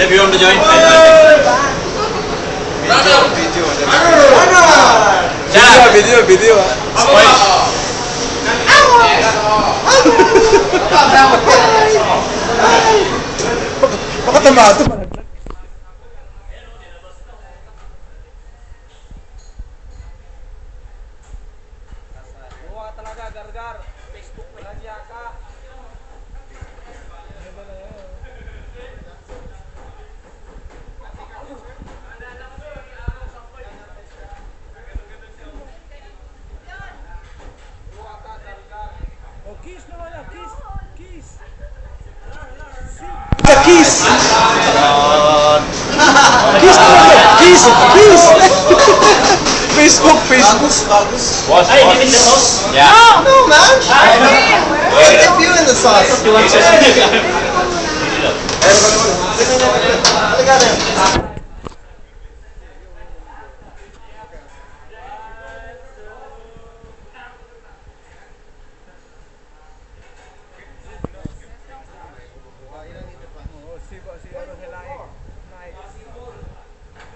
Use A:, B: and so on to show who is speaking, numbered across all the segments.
A: Save you want to join?
B: Video. Baka tamato.
C: Buwa talaga, Gargar. Facebook na lang ka. Oh, kiss naman yan, kiss.
B: Kiss! Kiss! Facebook!
A: Boss,
D: Ay, hindi the sauce?
A: Yeah.
B: No, man! Why dip you in the sauce?
C: Oh, si ano si Laik.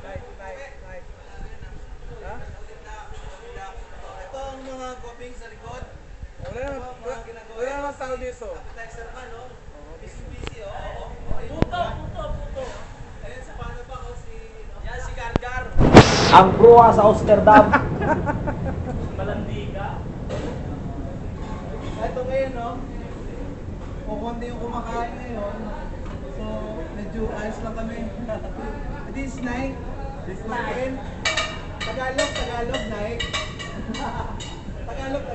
C: Laik. Ha?
E: Ito ang mga goping sa likod.
C: Wala naman tao dito.
E: Texter man, no? Busy, oh. Puto. Ayun, sa paano pa ko si... Yan, si Gargar.
D: Ang bruha sa Amsterdam. Malandiga.
E: Ito ngayon, no? Kukunti yung kumakain ngayon. So, medyo ayos lang kami. This night. Tagalog, night. Tagalog.